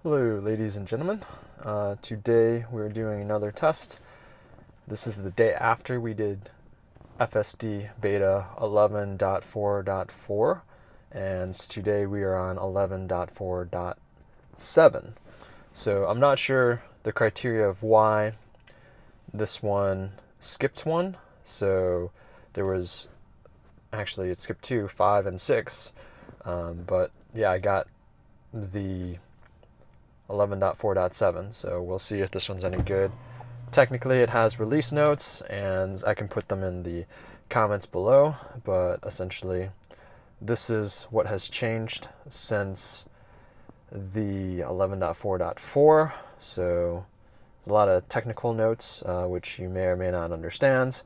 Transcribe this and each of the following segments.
Hello ladies and gentlemen, today we're doing another test. This is the day after we did FSD beta 11.4.4 and today we are on 11.4.7. So I'm not sure the criteria of why this one skipped one. So there was, actually it skipped 2, 5, and 6, but yeah, I got the 11.4.7, so we'll see if this one's any good. Technically it has release notes and I can put them in the comments below, but essentially this is what has changed since the 11.4.4. So a lot of technical notes which you may or may not understand,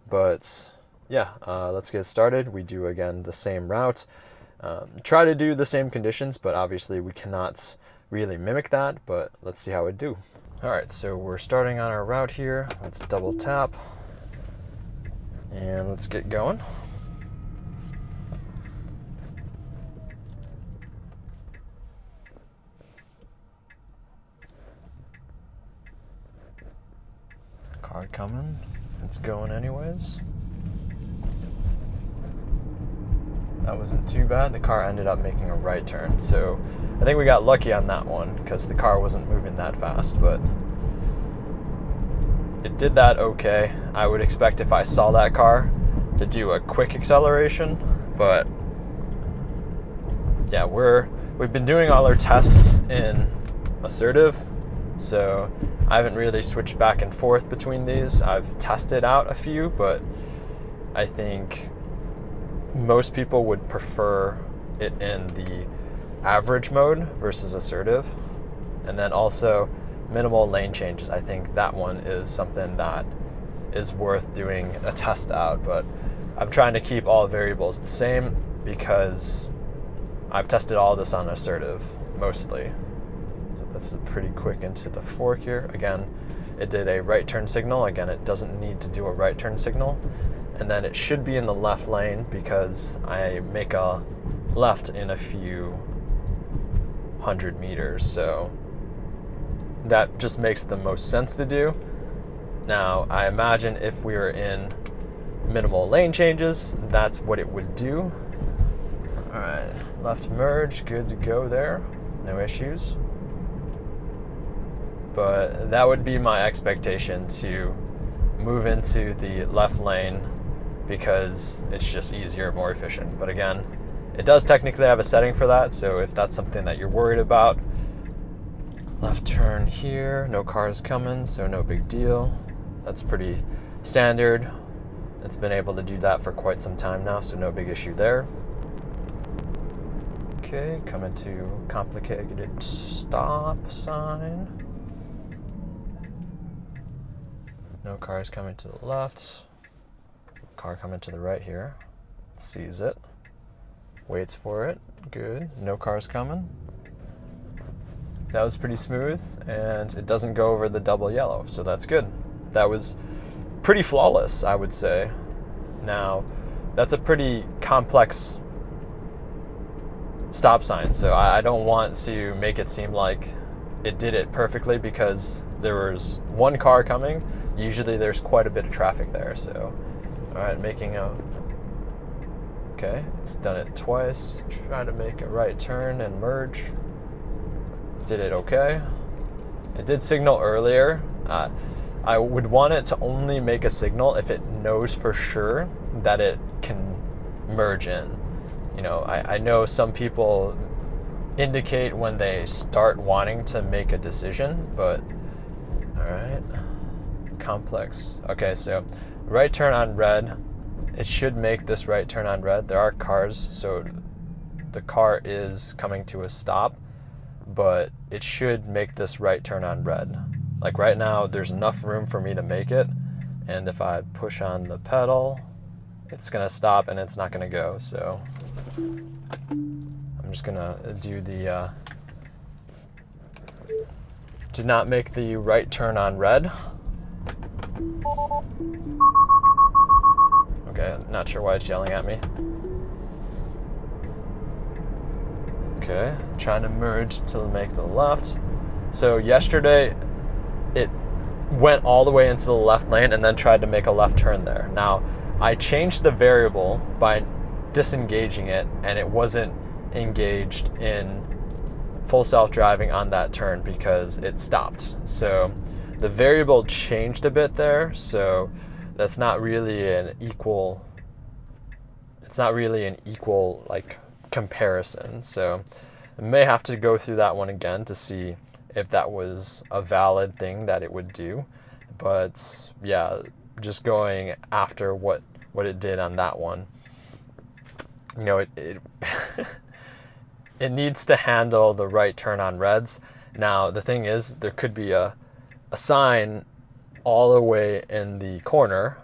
but yeah, let's get started. We do again the same route, try to do the same conditions, but obviously we cannot really mimic that, but let's see how it do. All right, so we're starting on our route here. Let's double tap and let's get going. Car coming, it's going anyways. That wasn't too bad. The car ended up making a right turn, so I think we got lucky on that one because the car wasn't moving that fast, but it did that okay. I would expect if I saw that car to do a quick acceleration, but yeah, we've been doing all our tests in assertive, so I haven't really switched back and forth between these. I've tested out a few, but I think most people would prefer it in the average mode versus assertive. And then also minimal lane changes. I think that one is something that is worth doing a test out, but I'm trying to keep all variables the same because I've tested all this on assertive mostly. So that's pretty quick into the fork here. Again, it did a right turn signal. Again, it doesn't need to do a right turn signal. And then it should be in the left lane because I make a left in a few hundred meters. So that just makes the most sense to do. Now, I imagine if we were in minimal lane changes, that's what it would do. All right, left merge, good to go there. No issues. But that would be my expectation, to move into the left lane because it's just easier, more efficient. But again, it does technically have a setting for that, so if that's something that you're worried about, left turn here, no cars coming, so no big deal. That's pretty standard. It's been able to do that for quite some time now, so no big issue there. Okay, coming to complicated stop sign. No cars coming to the left. Car coming to the right here. Sees it. Waits for it. Good. No cars coming. That was pretty smooth, and it doesn't go over the double yellow, so that's good. That was pretty flawless, I would say. Now, that's a pretty complex stop sign, so I don't want to make it seem like it did it perfectly because there was one car coming. Usually there's quite a bit of traffic there, so all right, okay, it's done it twice. Try to make a right turn and merge. Did it okay. It did signal earlier. I would want it to only make a signal if it knows for sure that it can merge in. You know, I know some people indicate when they start wanting to make a decision, but all right. Complex. Okay, so right turn on red. It should make this right turn on red. There are cars, so the car is coming to a stop, but it should make this right turn on red. Like right now, there's enough room for me to make it, and if I push on the pedal, it's gonna stop and it's not gonna go. So I'm just gonna do the did not make the right turn on red. Okay, not sure why it's yelling at me. Okay, trying to merge to make the left. So yesterday, it went all the way into the left lane and then tried to make a left turn there. Now, I changed the variable by disengaging it, and it wasn't engaged in full self-driving on that turn because it stopped. So the variable changed a bit there, so that's not really an equal, it's not really an equal like comparison. So I may have to go through that one again to see if that was a valid thing that it would do. But yeah, just going after what it did on that one, you know, it it needs to handle the right turn on reds. Now the thing is, there could be a sign all the way in the corner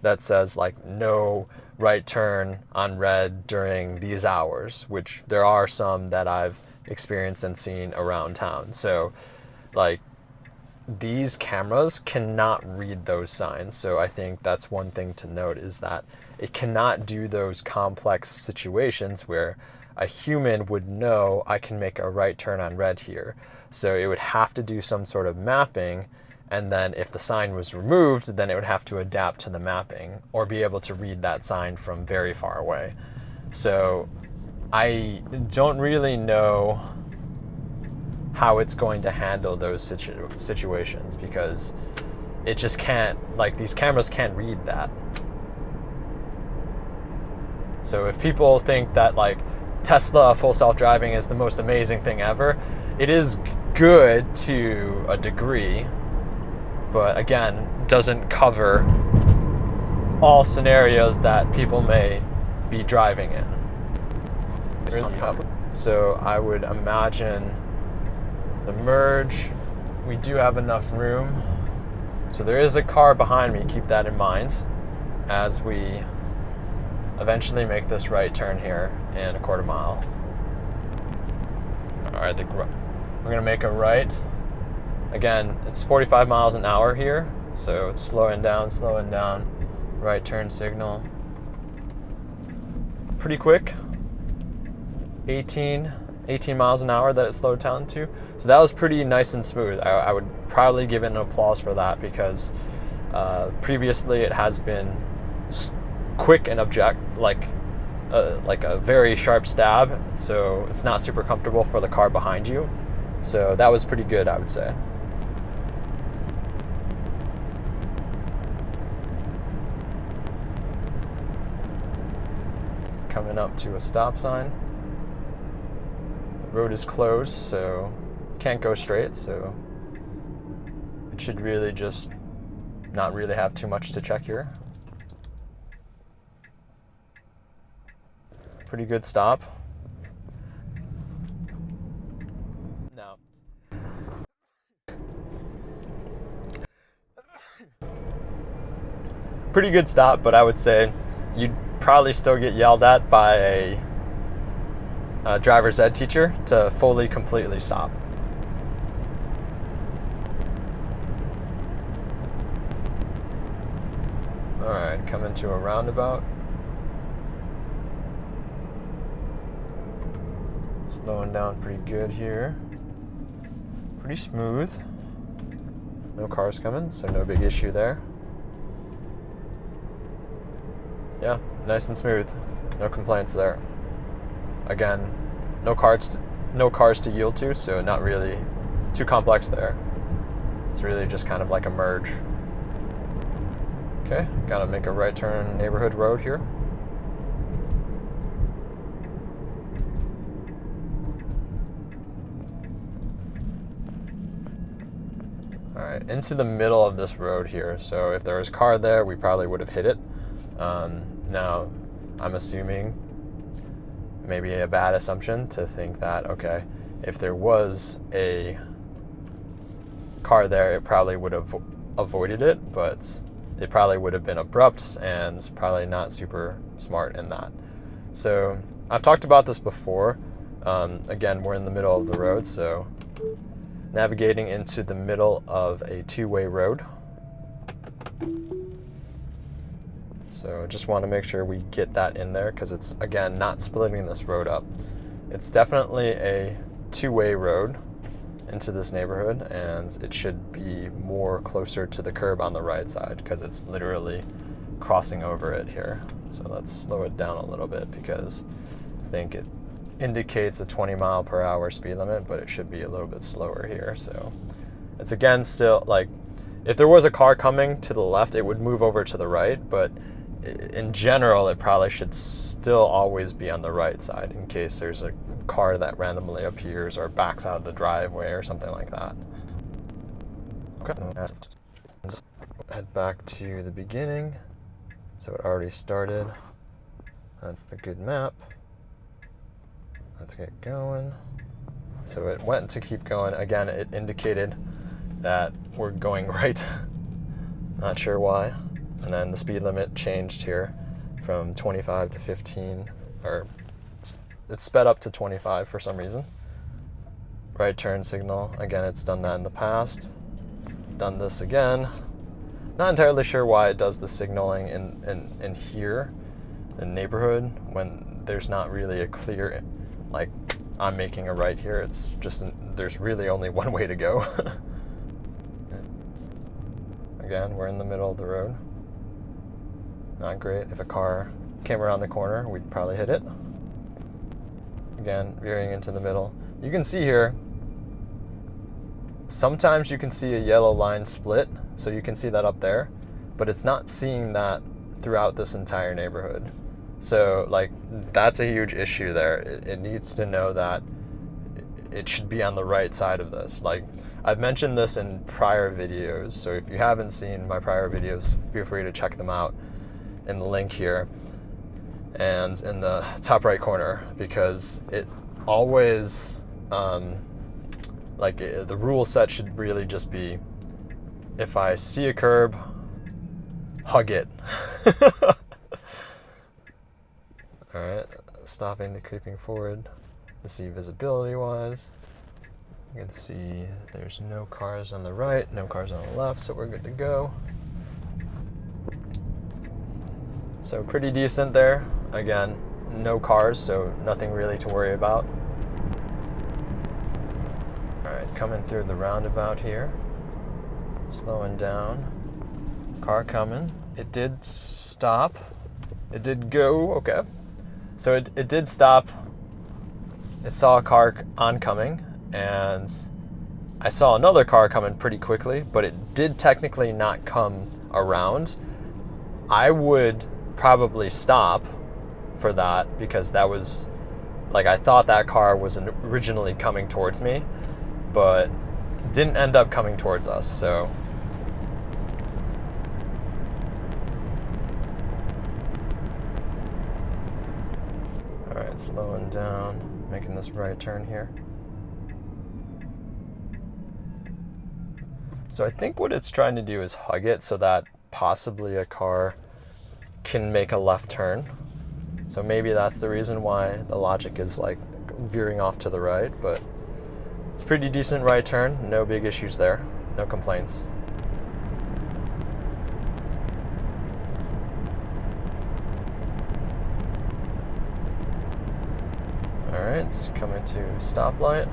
that says like no right turn on red during these hours, which there are some that I've experienced and seen around town. So like these cameras cannot read those signs. So I think that's one thing to note, is that it cannot do those complex situations where a human would know I can make a right turn on red here. So it would have to do some sort of mapping, and then if the sign was removed, then it would have to adapt to the mapping or be able to read that sign from very far away. So I don't really know how it's going to handle those situations, because it just can't, like, these cameras can't read that. So if people think that like Tesla full self-driving is the most amazing thing ever, it is good to a degree, but again, doesn't cover all scenarios that people may be driving in. So I would imagine the merge, we do have enough room. So there is a car behind me, keep that in mind as we eventually make this right turn here in a quarter mile. All right, we're gonna make a right. Again, it's 45 miles an hour here, so it's slowing down, right turn signal. Pretty quick, 18 miles an hour that it slowed down to. So that was pretty nice and smooth. I would probably give it an applause for that, because previously it has been quick and like a very sharp stab, so it's not super comfortable for the car behind you. So that was pretty good, I would say. Coming up to a stop sign. The road is closed, so can't go straight, so it should really just not really have too much to check here. Pretty good stop. Now, pretty good stop, but I would say you'd probably still get yelled at by a driver's ed teacher to fully, completely stop. All right, coming to a roundabout. Slowing down pretty good here. Pretty smooth. No cars coming, so no big issue there. Yeah, nice and smooth. No complaints there. Again, no cars to yield to, so not really too complex there. It's really just kind of like a merge. Okay, gotta make a right turn neighborhood road here. Alright, into the middle of this road here. So if there was a car there, we probably would have hit it. Now, I'm assuming, maybe a bad assumption to think that, okay, if there was a car there, it probably would have avoided it, but it probably would have been abrupt and probably not super smart in that. So I've talked about this before. Again, we're in the middle of the road, so navigating into the middle of a two-way road. So just want to make sure we get that in there, because it's, again, not splitting this road up. It's definitely a two-way road into this neighborhood, and it should be more closer to the curb on the right side because it's literally crossing over it here. So let's slow it down a little bit because I think it indicates a 20 mile per hour speed limit, but it should be a little bit slower here. So it's again still like, if there was a car coming to the left, it would move over to the right, but in general, it probably should still always be on the right side in case there's a car that randomly appears or backs out of the driveway or something like that. Okay, let's head back to the beginning. So it already started. That's the good map. Let's get going. So it went to keep going. Again, it indicated that we're going right. Not sure why. And then the speed limit changed here from 25 to 15, or it's sped up to 25 for some reason. Right turn signal. Again, it's done that in the past. Done this again. Not entirely sure why it does the signaling in here, in neighborhood, when there's not really a clear, like, I'm making a right here. It's just, there's really only one way to go. Again, we're in the middle of the road. Not great. If a car came around the corner, we'd probably hit it. Again, veering into the middle. You can see here, sometimes you can see a yellow line split, so you can see that up there, but it's not seeing that throughout this entire neighborhood. So, like, that's a huge issue there. It needs to know that it should be on the right side of this. Like, I've mentioned this in prior videos, so if you haven't seen my prior videos, feel free to check them out in the link here and in the top right corner, because it always, the rule set should really just be, if I see a curb, hug it. Alright, stopping to creeping forward to see visibility wise. You can see there's no cars on the right, no cars on the left, so we're good to go. So pretty decent there. Again, no cars, so nothing really to worry about. Alright, coming through the roundabout here. Slowing down. Car coming. It did stop. It did go, okay. So it did stop. It saw a car oncoming, and I saw another car coming pretty quickly, but it did technically not come around. I would probably stop for that, because that was, like, I thought that car was originally coming towards me, but didn't end up coming towards us, so. All right, slowing down, making this right turn here. So I think what it's trying to do is hug it so that possibly a car can make a left turn. So maybe that's the reason why the logic is like veering off to the right, but it's pretty decent right turn. No big issues there. No complaints. All right, it's coming to stoplight.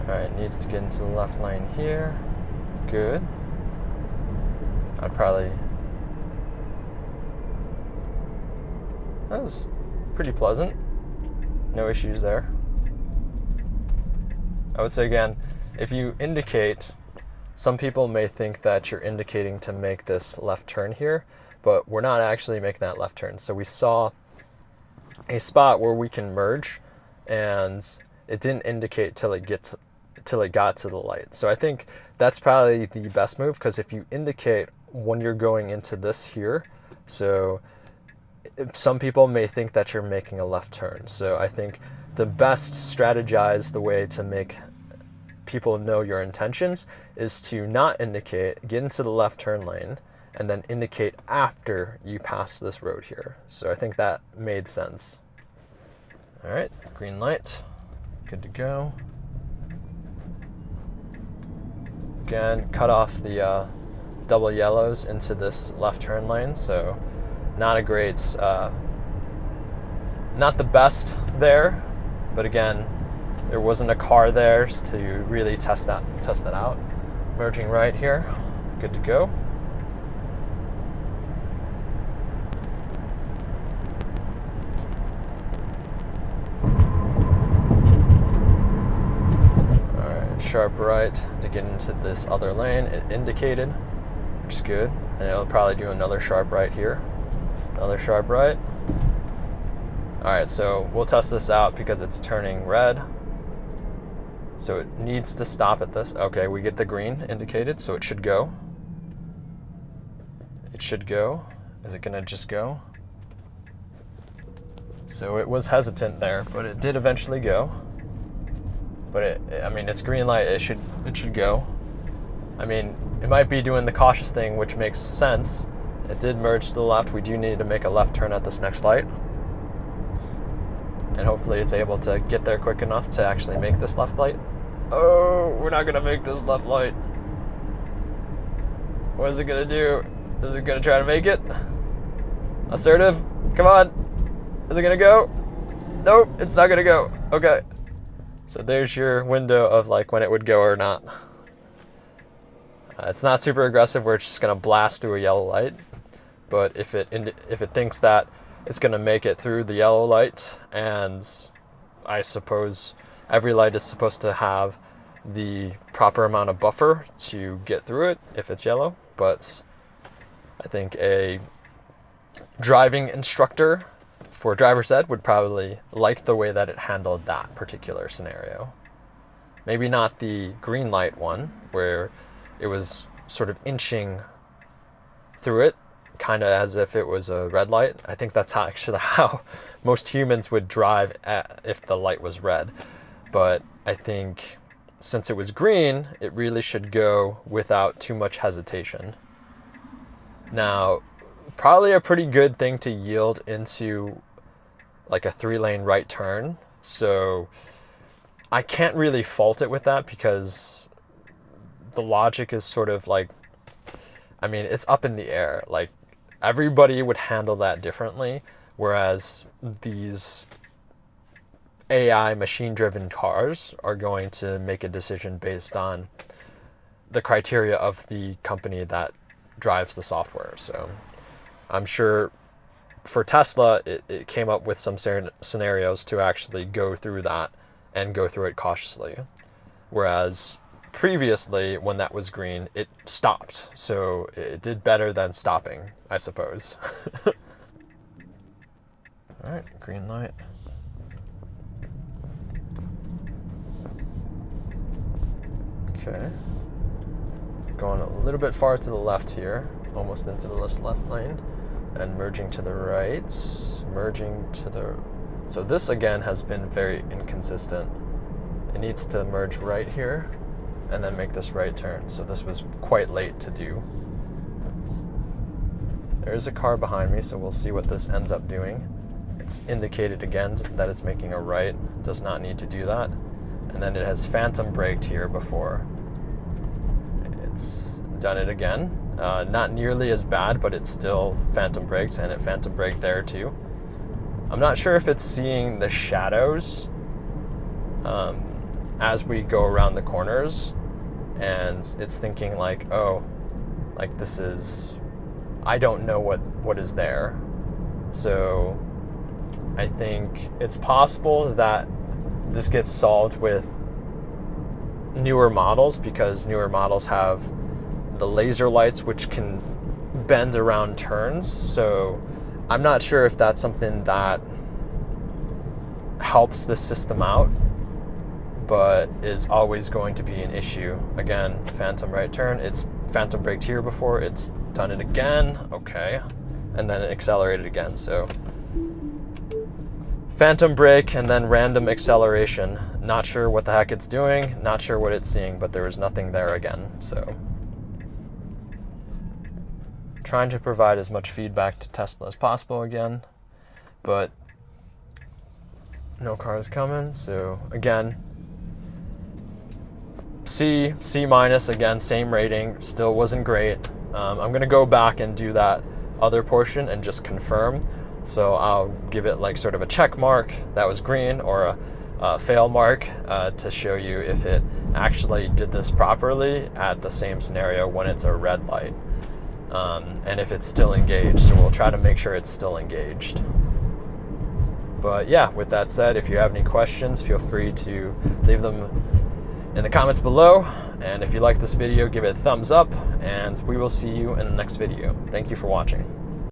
All right, needs to get into the left lane here. Good. I'd probably, that was pretty pleasant. No issues there. I would say again, if you indicate, some people may think that you're indicating to make this left turn here, but we're not actually making that left turn. So we saw a spot where we can merge, and it didn't indicate till it got to the light. So I think that's probably the best move, because if you indicate when you're going into this here, so some people may think that you're making a left turn. So I think the best the way to make people know your intentions is to not indicate, get into the left turn lane, and then indicate after you pass this road here. So I think that made sense. All right, green light, good to go. Again, cut off the double yellows into this left turn lane, so not a great, not the best there, but again, there wasn't a car there to really test that out. Merging right here, good to go. Alright, sharp right to get into this other lane. It indicated, which is good. And it'll probably do another sharp right here. Another sharp right. Alright, so we'll test this out because it's turning red. So it needs to stop at this. Okay, we get the green indicated, so it should go. It should go. Is it gonna just go? So it was hesitant there, but it did eventually go. But I mean, it's green light, it should go. I mean, it might be doing the cautious thing, which makes sense. It did merge to the left. We do need to make a left turn at this next light. And hopefully it's able to get there quick enough to actually make this left light. Oh, we're not gonna make this left light. What is it gonna do? Is it gonna try to make it? Assertive, come on. Is it gonna go? Nope, it's not gonna go. Okay. So there's your window of like when it would go or not. It's not super aggressive where it's just gonna blast through a yellow light. But if it thinks that it's going to make it through the yellow light, and I suppose every light is supposed to have the proper amount of buffer to get through it if it's yellow, but I think a driving instructor for driver's ed would probably like the way that it handled that particular scenario. Maybe not the green light one, where it was sort of inching through it, kind of as if it was a red light. I think that's actually how most humans would drive if the light was red. But I think since it was green, it really should go without too much hesitation. Now, probably a pretty good thing to yield into like a 3-lane right turn. So I can't really fault it with that because the logic is sort of like, I mean, it's up in the air. Like, everybody would handle that differently, whereas these AI machine-driven cars are going to make a decision based on the criteria of the company that drives the software. So I'm sure for Tesla, it came up with some scenarios to actually go through that and go through it cautiously. Whereas previously, when that was green, it stopped. So it did better than stopping, I suppose. All right, green light. Okay. Going a little bit far to the left here, almost into the left lane, and merging to the right, so this again has been very inconsistent. It needs to merge right here and then make this right turn. So this was quite late to do. There is a car behind me, so we'll see what this ends up doing. It's indicated again that it's making a right. It does not need to do that. And then it has phantom braked here before. It's done it again. Not nearly as bad, but it's still phantom braked, and it phantom braked there too. I'm not sure if it's seeing the shadows as we go around the corners, and it's thinking like, oh, like this is, I don't know what is there. So I think it's possible that this gets solved with newer models, because newer models have the laser lights which can bend around turns. So I'm not sure if that's something that helps the system out, but is always going to be an issue. Again, phantom right turn, it's phantom braked here before, it's done it again, okay, and then it accelerated again. So phantom brake and then random acceleration. Not sure what the heck it's doing, not sure what it's seeing, but there was nothing there again. So trying to provide as much feedback to Tesla as possible again, but no cars coming. So again, C minus again, same rating, still wasn't great. I'm gonna go back and do that other portion and just confirm. So I'll give it like sort of a check mark, that was green, or fail mark to show you if it actually did this properly at the same scenario when it's a red light, and if it's still engaged. So we'll try to make sure it's still engaged. But yeah, with that said, if you have any questions, feel free to leave them in the comments below. And if you like this video, give it a thumbs up, and we will see you in the next video. Thank you for watching.